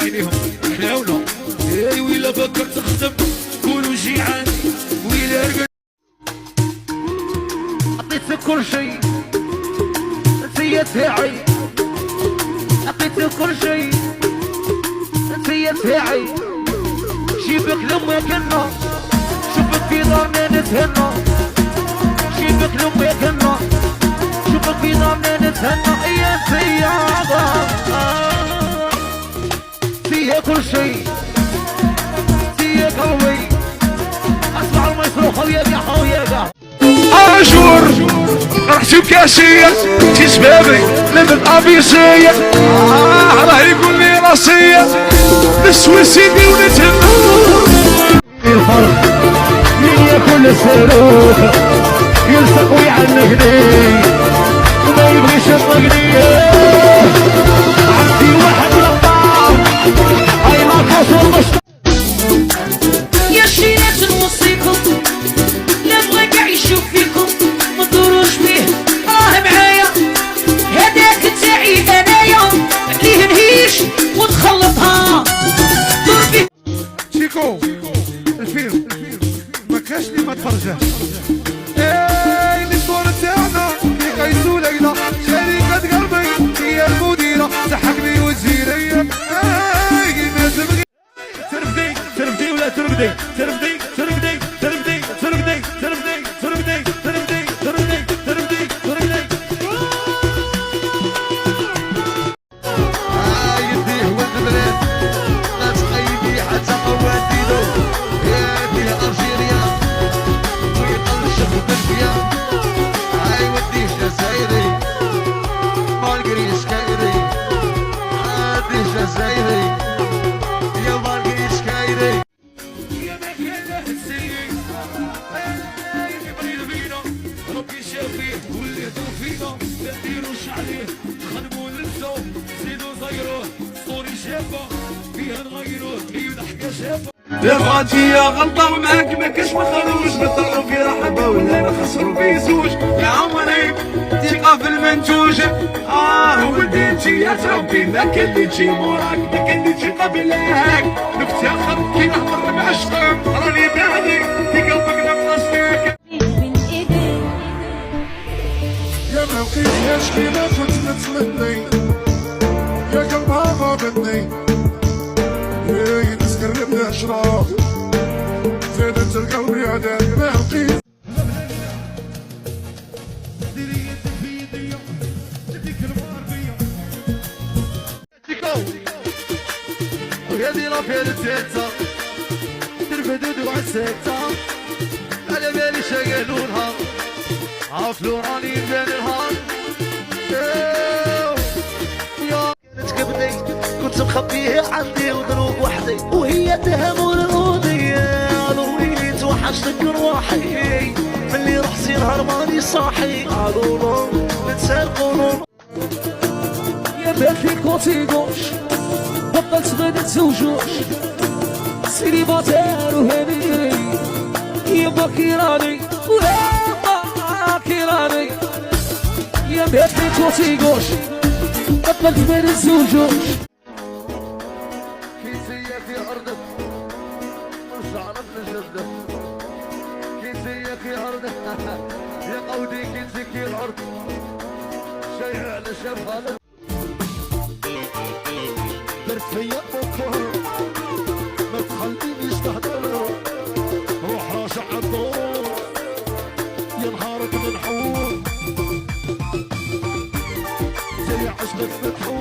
عينيهم حلاونا. اي ويلا فكر تخدم كونوا جيعان ويلا رقد. عطيتك كل شيء انتيا تاعي، عطيتك كل شيء انتيا تاعي. جيبك لما كنا شوفك في دارنا نتهنى، جيبك لما كنا شوفك في دارنا نتهنى. يا سيادة فيها كل شيء، فيها قلبي اسمع الميسر خويا خويا. عاشور رحتي بكاسية تي سبابي لبن ابيسية، راه يقول لي راسية للسويسيدي ونتهنى. الفرق من ياكل الصاروخ يلصق ويعنقني وما يبغيش يطلقني. عندي واحد غدار هاي ما كوصل مش يا شيرات نوصيكم لا بغا كاع يشوف فيكم ما تدوروش بيه. معايا هداك تاعي انايا ليه نهيش وتخلطها دور فيه. شيكو الفيلم ما كاش لي ما تفرجه. اي الدور تاعنا في قيسو ليلى شركة قلبي هي المديرة تحكني وزيرية. اي ما تبغي ترفدي ترفدي ولا ترفدي ترفدي ترفدي ترفدي ترفدي ترفدي ترفدي ترفدي ترفدي ترفدي ترفدي. يديه والبلاد ما تخيبي حتى قوادينو. يديه الجيريا ويقلش بالبيا. هاي وديه جزائري مارغريت كايري. هادي جزائري يا مارغريت كايري. يا ما كان السيد يبغي فينا ربي شافيه ولاتو فينا ما نديروش عليه. خدموا للزو زيدوا زيروه ستوري شافه فيها نغيروه هي ضحكه شافه. بغاتي يا غلطة ومعاك ما كاش مخروج نطلعو في رحبة ولا نخسرو في زوج. يا عمري ثقة في المنتوج. ولدي انتي يا تربي ما كان لي تجي موراك ما كان لي تجي قبلك. نفتخر كي نهضر مع شقام راني بعدي في قلبك نبلاصتك. يا ما لقيتهاش كيما كنت نتمني، يا قلبها غابتني. يا تسكر بلا شراط زادت القلب يا دار ما لقيت. ديري يدك في يديا نديك المار بيا. شيكو وهذه رافيل التيتا ترفدود وعسيتا على بالي شقالوا نهار عافلو راني بين الهار. يا كانت قبلي كنت مخبيه عندي وضروب وحدي وهي تهمون الأوضية. ضروري توحشتك روحي ملي رحتي نهار ماني صاحي. قالوا نتسالقوا يا باتلي كوتي غوش بطلت غادي تزوجوش سيري باتير وهني يا باكيراني ويا باكيراني. يا باتلي كوتي غوش بطلت غادي تزوجوش. كيسية في أرضك مش عرف نجدك. كيسية في أرضك يا قودي كيسي كي الأرض شيء على شافها درت فيا بكر ما تخلينيش تهدر. روح راجع الدور يا نهارك منحور زي عشقك مدحور.